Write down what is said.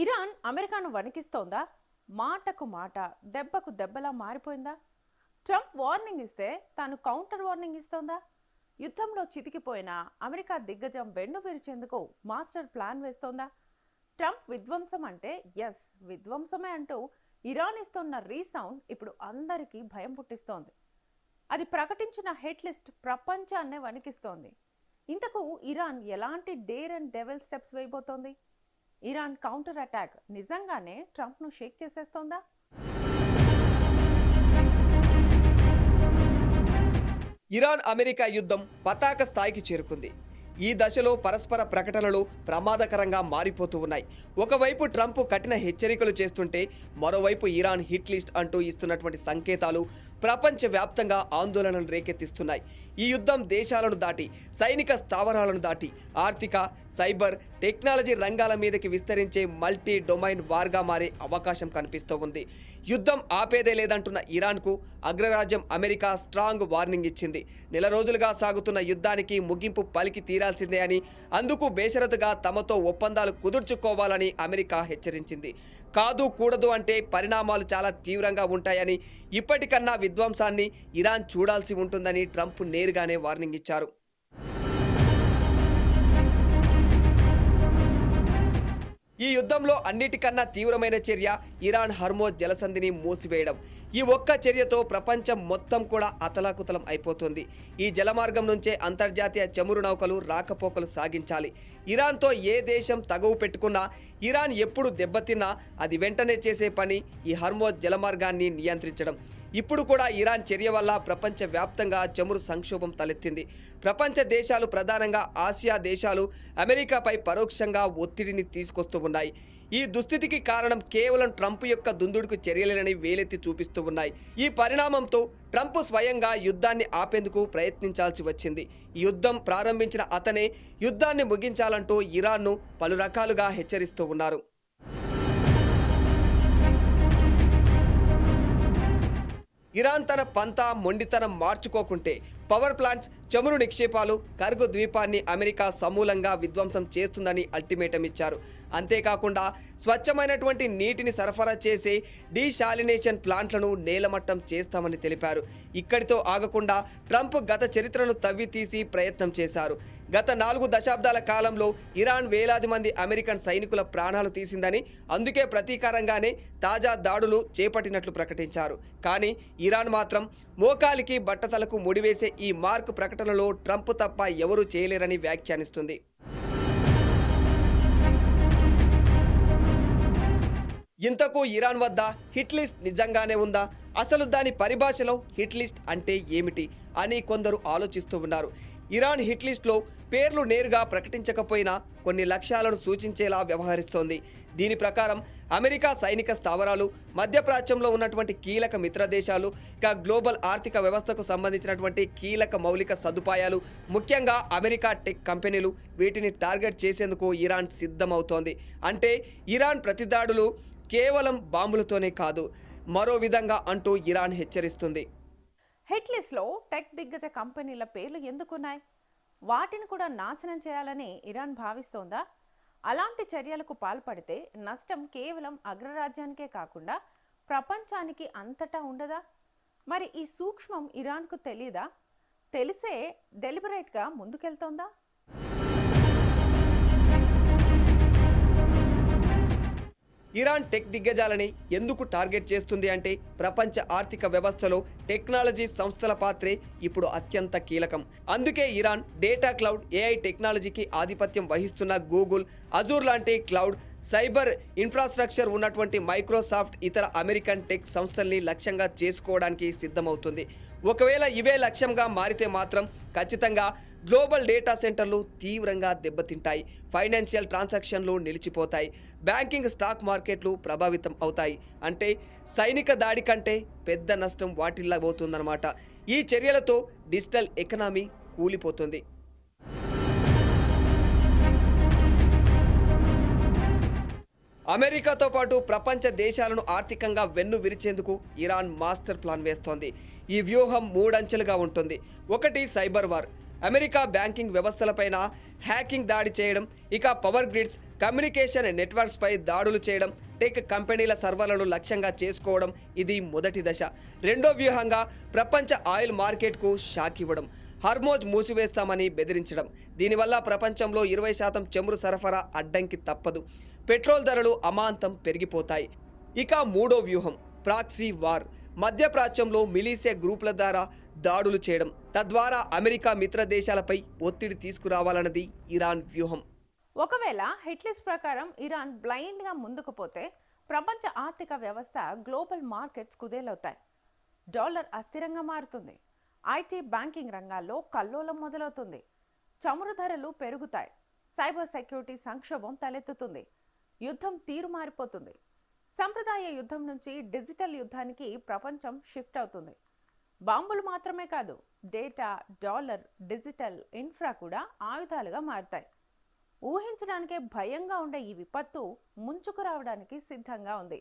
Iran అమెరికాను వణికిస్తోందా? మాటకు మాట, దెబ్బకు దెబ్బలా మారిపోయిందా? ట్రంప్ వార్నింగ్ ఇస్తే తాను కౌంటర్ వార్నింగ్ ఇస్తోందా? యుద్ధంలో చితికిపోయిన అమెరికా దిగ్గజం వెన్ను విరిచేందుకు మాస్టర్ ప్లాన్ వేస్తోందా? ట్రంప్ విధ్వంసం అంటే ఎస్ విధ్వంసమే అంటూ ఇరాన్ ఇస్తున్న రీసౌండ్ ఇప్పుడు అందరికీ భయం పుట్టిస్తోంది. అది ప్రకటించిన హిట్ లిస్ట్ ప్రపంచాన్నే వణికిస్తోంది. ఇంతకు ఇరాన్ ఎలాంటి డేర్ అండ్ డెవిల్ స్టెప్స్ వేయబోతోంది? ఇరాన్ కౌంటర్ అటాక్ నిజంగానే ట్రంప్ను షేక్ చేసేస్తోందా? ఇరాన్ అమెరికా యుద్ధం పతాక స్థాయికి చేరుకుంది. ఈ దశలో పరస్పర ప్రకటనలు ప్రమాదకరంగా మారిపోతూ ఉన్నాయి. ఒకవైపు ట్రంప్ కఠిన హెచ్చరికలు చేస్తుంటే మరోవైపు ఇరాన్ హిట్ లిస్ట్ అంటూ ఇస్తున్నటువంటి సంకేతాలు ప్రపంచవ్యాప్తంగా ఆందోళనను రేకెత్తిస్తున్నాయి. ఈ యుద్ధం దేశాలను దాటి, సైనిక స్థావరాలను దాటి, ఆర్థిక, సైబర్, టెక్నాలజీ రంగాల మీదకి విస్తరించే మల్టీ డొమైన్ వార్గా మారే అవకాశం కనిపిస్తూ ఉంది. యుద్ధం ఆపేదే లేదంటున్న ఇరాన్కు అగ్రరాజ్యం అమెరికా స్ట్రాంగ్ వార్నింగ్ ఇచ్చింది. నెల రోజులుగా సాగుతున్న యుద్ధానికి ముగింపు పలికి తీరాల్సిందే అని, అందుకు బేషరతుగా తమతో ఒప్పందాలు కుదుర్చుకోవాలని అమెరికా హెచ్చరించింది. కాదు కూడదు అంటే పరిణామాలు చాలా తీవ్రంగా ఉంటాయని, ఇప్పటికన్నా విధ్వంసాన్ని ఇరాన్ చూడాల్సి ఉంటుందని ట్రంప్ నేరుగానే వార్నింగ్ ఇచ్చారు. ఈ యుద్ధంలో అన్నిటికన్నా తీవ్రమైన చర్య ఇరాన్ హర్మోజ్ జలసంధిని మూసివేయడం. ఈ ఒక్క చర్యతో ప్రపంచం మొత్తం కూడా అతలాకుతలం అయిపోతుంది. ఈ జలమార్గం నుంచే అంతర్జాతీయ చమురు నౌకలు రాకపోకలు సాగించాలి. ఇరాన్తో ఏ దేశం తగువు పెట్టుకున్నా, ఇరాన్ ఎప్పుడు దెబ్బతిన్నా అది వెంటనే చేసే పని ఈ హర్మోజ్ జలమార్గాన్ని నియంత్రించడం. ఇప్పుడు కూడా ఇరాన్ చర్య వల్ల ప్రపంచవ్యాప్తంగా చమురు సంక్షోభం తలెత్తింది. ప్రపంచ దేశాలు, ప్రధానంగా ఆసియా దేశాలు అమెరికాపై పరోక్షంగా ఒత్తిడిని తీసుకొస్తూ ఉన్నాయి. ఈ దుస్థితికి కారణం కేవలం ట్రంప్ యొక్క దుందుడుకు చర్యలేనని వేలెత్తి చూపిస్తూ ఉన్నాయి. ఈ పరిణామంతో ట్రంప్ స్వయంగా యుద్ధాన్ని ఆపేందుకు ప్రయత్నించాల్సి వచ్చింది. ఈ యుద్ధం ప్రారంభించిన అతనే యుద్ధాన్ని ముగించాలంటూ ఇరాన్ను పలు రకాలుగా హెచ్చరిస్తూ ఉన్నారు. ఇరాన్ తన పంతా మొండితనం మార్చుకోకుంటే పవర్ ప్లాంట్స్, చమురు నిక్షేపాలు, కర్గు ద్వీపాన్ని అమెరికా సమూలంగా విధ్వంసం చేస్తుందని అల్టిమేటం ఇచ్చారు. అంతేకాకుండా స్వచ్ఛమైనటువంటి నీటిని సరఫరా చేసే డీశాలినేషన్ ప్లాంట్లను నేలమట్టం చేస్తామని తెలిపారు. ఇక్కడితో ఆగకుండా ట్రంప్ గత చరిత్రను తవ్వి తీసి ప్రయత్నం చేశారు. గత 4 దశాబ్దాల కాలంలో ఇరాన్ వేలాది మంది అమెరికన్ సైనికుల ప్రాణాలు తీసిందని, అందుకే ప్రతీకారంగానే తాజా దాడులు చేపట్టినట్లు ప్రకటించారు. కానీ ఇరాన్ మాత్రం మోకాలికి బట్టతలకు ముడివేసే ఈ మార్క్ ప్రకటనలో ట్రంప్ తప్ప ఎవరూ చేయలేరని వ్యాఖ్యానిస్తుంది. ఇంతకు ఇరాన్ వద్ద హిట్ లిస్ట్ నిజంగానే ఉందా? అసలు దాని పరిభాషలో హిట్ లిస్ట్ అంటే ఏమిటి అని కొందరు ఆలోచిస్తూ ఉన్నారు. ఇరాన్ హిట్ లిస్ట్లో పేర్లు నేరుగా ప్రకటించకపోయినా కొన్ని లక్ష్యాలను సూచించేలా వ్యవహరిస్తోంది. దీని ప్రకారం అమెరికా సైనిక స్థావరాలు, మధ్యప్రాచ్యంలో ఉన్నటువంటి కీలక మిత్ర దేశాలు, ఇక గ్లోబల్ ఆర్థిక వ్యవస్థకు సంబంధించినటువంటి కీలక మౌలిక సదుపాయాలు, ముఖ్యంగా అమెరికా టెక్ కంపెనీలు, వీటిని టార్గెట్ చేసేందుకు ఇరాన్ సిద్ధమవుతోంది. అంటే ఇరాన్ ప్రతిదాడులు కేవలం బాంబులతోనే కాదు, మరో విధంగా అంటూ ఇరాన్ హెచ్చరిస్తుంది. హిట్ లిస్ట్లో టెక్ దిగ్గజ కంపెనీల పేర్లు ఎందుకున్నాయి? వాటిని కూడా నాశనం చేయాలని ఇరాన్ భావిస్తోందా? అలాంటి చర్యలకు పాల్పడితే నష్టం కేవలం అగ్రరాజ్యానికే కాకుండా ప్రపంచానికి అంతటా ఉండదా? మరి ఈ సూక్ష్మం ఇరాన్కు తెలియదా? తెలిసే డెలిబరేట్గా ముందుకెళ్తోందా? ఇరాన్ టెక్ దిగ్గజాలని ఎందుకు టార్గెట్ చేస్తుంది అంటే, ప్రపంచ ఆర్థిక వ్యవస్థలో టెక్నాలజీ సంస్థల పాత్రే ఇప్పుడు అత్యంత కీలకం. అందుకే ఇరాన్ డేటా, క్లౌడ్, ఏఐ టెక్నాలజీకి ఆధిపత్యం వహిస్తున్న గూగుల్, అజూర్ లాంటి క్లౌడ్, సైబర్ ఇన్ఫ్రాస్ట్రక్చర్ ఉన్నటువంటి మైక్రోసాఫ్ట్, ఇతర అమెరికన్ టెక్ సంస్థల్ని లక్ష్యంగా చేసుకోవడానికి సిద్ధమవుతుంది. ఒకవేళ ఇవే లక్ష్యంగా మారితే మాత్రం ఖచ్చితంగా గ్లోబల్ డేటా సెంటర్లు తీవ్రంగా దెబ్బతింటాయి, ఫైనాన్షియల్ ట్రాన్సాక్షన్లు నిలిచిపోతాయి, బ్యాంకింగ్, స్టాక్ మార్కెట్లు ప్రభావితం అవుతాయి. అంటే సైనిక దాడి కంటే పెద్ద నష్టం వాటిల్లబోతుందన్నమాట. ఈ చర్యలతో డిజిటల్ ఎకనామీ కూలిపోతుంది. అమెరికాతో పాటు ప్రపంచ దేశాలను ఆర్థికంగా వెన్ను విరిచేందుకు ఇరాన్ మాస్టర్ ప్లాన్ వేస్తోంది. ఈ వ్యూహం 3 అంచెలుగా ఉంటుంది. ఒకటి సైబర్ వార్. అమెరికా బ్యాంకింగ్ వ్యవస్థలపైన హ్యాకింగ్ దాడి చేయడం, ఇక పవర్ గ్రిడ్స్, కమ్యూనికేషన్ నెట్వర్క్స్పై దాడులు చేయడం, టెక్ కంపెనీల సర్వర్లను లక్ష్యంగా చేసుకోవడం ఇది మొదటి దశ. రెండో వ్యూహంగా ప్రపంచ ఆయిల్ మార్కెట్కు షాక్ ఇవ్వడం, హర్మోజ్ మూసివేస్తామని బెదిరించడం. దీనివల్ల ప్రపంచంలో 20% చమురు సరఫరా అడ్డంకి తప్పదు. పెట్రోల్ ధరలు అమాంతం పెరిగిపోతాయి. ఇక మూడో వ్యూహం ప్రాక్సీ వార్, మధ్యప్రాచ్యంలో మిలీషియా గ్రూపుల ద్వారా దాడులు చేయడం, తద్వారా అమెరికా మిత్ర దేశాలపై ఒత్తిడి తీసుకురావాలన్నది ఇరాన్ వ్యూహం. ఒకవేళ హిట్లిస్ట్ ప్రకారం ఇరాన్ బ్లైండ్గా ముందుకు పోతే ప్రపంచ ఆర్థిక వ్యవస్థ, గ్లోబల్ మార్కెట్స్ కుదేలవుతాయి. డాలర్ అస్థిరంగా మారుతుంది. ఐటీ, బ్యాంకింగ్ రంగాల్లో కల్లోలం మొదలవుతుంది. చమురు ధరలు పెరుగుతాయి. సైబర్ సెక్యూరిటీ సంక్షోభం తలెత్తుతుంది. యుద్ధం తీరు మారిపోతుంది. సంప్రదాయ యుద్ధం నుంచి డిజిటల్ యుద్ధానికి ప్రపంచం షిఫ్ట్ అవుతుంది. బాంబులు మాత్రమే కాదు, డేటా, డాలర్, డిజిటల్ ఇన్ఫ్రా కూడా ఆయుధాలుగా మారుతాయి. ఊహించడానికే భయంగా ఉండే ఈ విపత్తు ముంచుకు రావడానికి సిద్ధంగా ఉంది.